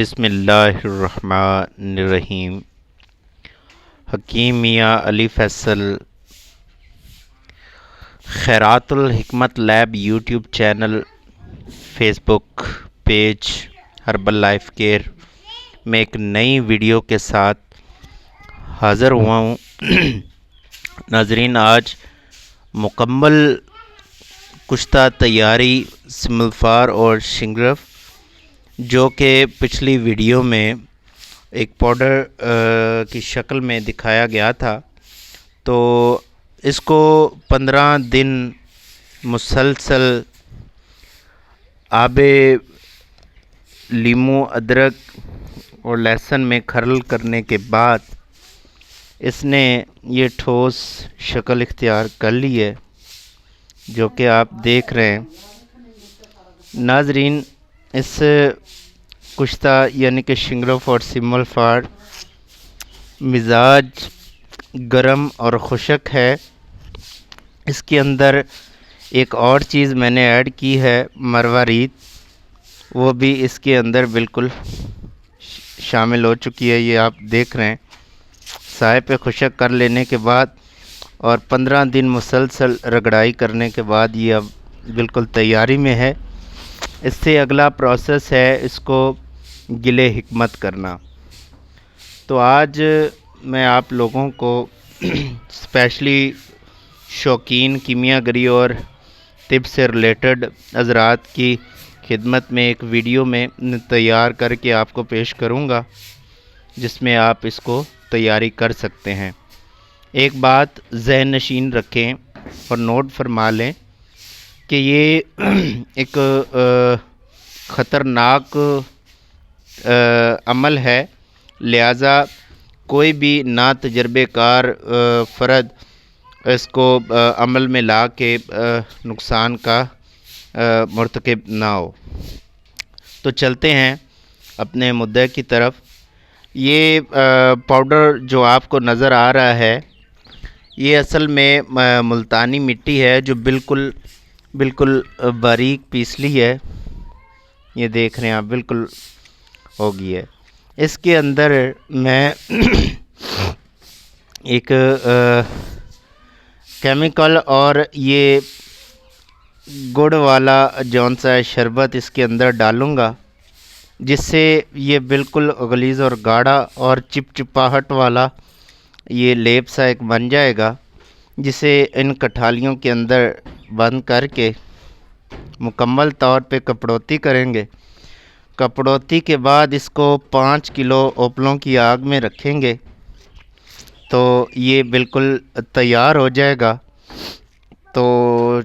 बिस्मिल्लाहिर्रहमानिर्रहीम। हकीम मियाँ अली फैसल खैरातुल हिकमत lab YouTube channel, Facebook page herbal life care में एक नई वीडियो के साथ हाज़िर हुआ हूँ। नाजरीन, आज मुकम्मल कुश्ता तैयारी सिमल्फार और शिंगरफ, जो कि पिछली वीडियो में एक पाउडर की शक्ल में दिखाया गया था, तो इसको 15 दिन मुसलसल आबे लीमू, अदरक और लहसुन में खरल करने के बाद इसने ये ठोस शक्ल इख्तियार कर ली है, जो कि आप देख रहे हैं। नाजरीन, इस कुश्ता यानी कि शिंगरफ और सिमल्फार मिजाज गरम और खुशक है। इसके अंदर एक और चीज़ मैंने ऐड की है, मरवारीत, वो भी इसके अंदर बिल्कुल शामिल हो चुकी है। ये आप देख रहे हैं। साए पे खुशक कर लेने के बाद और 15 दिन मुसलसल रगड़ाई करने के बाद ये अब बिल्कुल तैयारी में है। इससे अगला प्रोसेस है इसको गिले हिकमत करना। तो आज मैं आप लोगों को स्पेशली शौकीन कीमियागरी और तिब से रिलेटेड हज़रात की खिदमत में एक वीडियो में तैयार करके आपको पेश करूंगा, जिसमें आप इसको तैयारी कर सकते हैं। एक बात ज़हन नशीन रखें और नोट फरमा लें कि ये एक ख़तरनाक अमल है, लिहाजा कोई भी ना तजर्बेकार फ़र्द इसको अमल में ला के नुकसान का मुर्तकिब ना हो। तो चलते हैं अपने मुद्दे की तरफ। ये पाउडर जो आपको नज़र आ रहा है, ये असल में मुल्तानी मिट्टी है, जो बिल्कुल बिल्कुल बारीक पीसली है। ये देख रहे हैं आप, बिल्कुल हो गई है। इसके अंदर मैं एक केमिकल और ये गुड़ वाला जौन सा है शरबत इसके अंदर डालूँगा, जिससे ये बिल्कुल गलीज़ और गाढ़ा और चिपचिपाहट वाला ये लेप सा एक बन जाएगा, जिसे इन कठालियों के अंदर बंद करके मुकम्मल तौर पे कपड़ोती करेंगे। कपड़ोती के बाद इसको 5 किलो ओपलों की आग में रखेंगे, तो ये बिल्कुल तैयार हो जाएगा। तो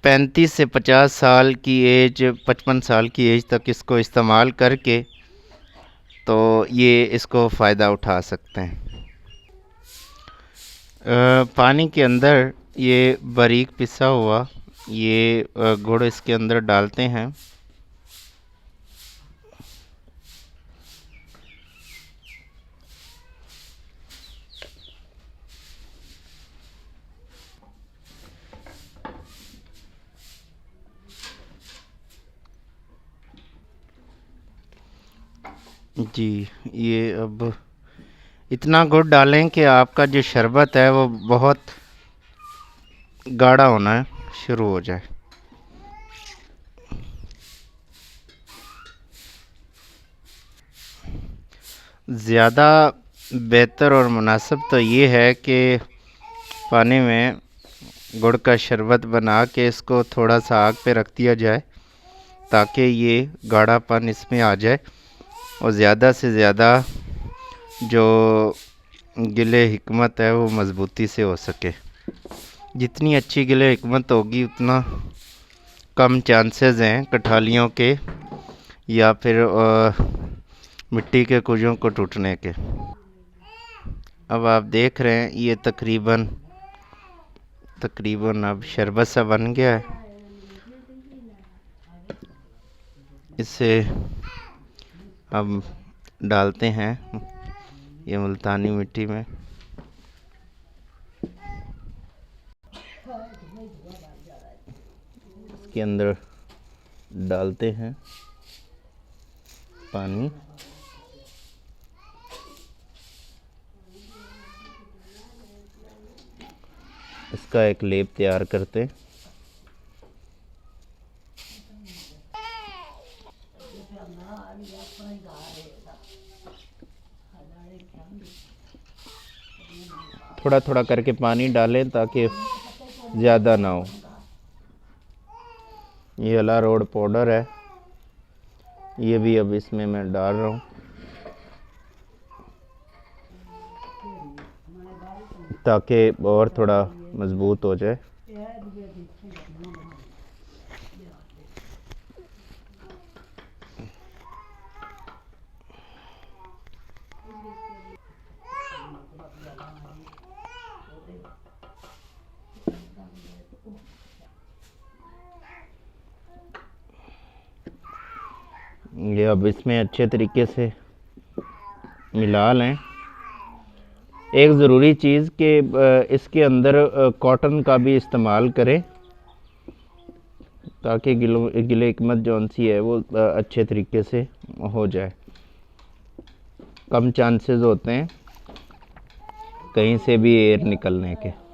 35 से 50 साल की एज, 55 साल की एज तक इसको इस्तेमाल करके तो ये इसको फ़ायदा उठा सकते हैं। पानी के अंदर ये बारीक पिसा हुआ ये गुड़ इसके अंदर डालते हैं। जी, ये अब इतना गुड़ डालें कि आपका जो शरबत है वो बहुत गाढ़ा होना है शुरू हो जाए। ज़्यादा बेहतर और मुनासिब तो ये है कि पानी में गुड़ का शरबत बना के इसको थोड़ा सा आग पे रख दिया जाए, ताकि ये गाढ़ापन इसमें आ जाए और ज़्यादा से ज़्यादा जो गिले हिकमत है वो मज़बूती से हो सके। जितनी अच्छी गिले हिकमत होगी, उतना कम चांसेस हैं कठालियों के या फिर मिट्टी के कुजों को टूटने के। अब आप देख रहे हैं ये तकरीबन अब शरबत सा बन गया है। इसे हम डालते हैं ये मुल्तानी मिट्टी में। इसके अंदर डालते हैं। पानी। इसका एक लेप तैयार करते हैं। थोड़ा थोड़ा करके पानी डालें ताकि ज़्यादा ना हो। ये अरारोट पाउडर है, ये भी अब इसमें मैं डाल रहा हूँ ताकि और थोड़ा मज़बूत हो जाए। ये अब इसमें अच्छे तरीके से मिला लें। एक ज़रूरी चीज़ कि इसके अंदर कॉटन का भी इस्तेमाल करें ताकि गिलेकमत जौन सी है वो अच्छे तरीके से हो जाए। कम चांसेस होते हैं कहीं से भी एयर निकलने के।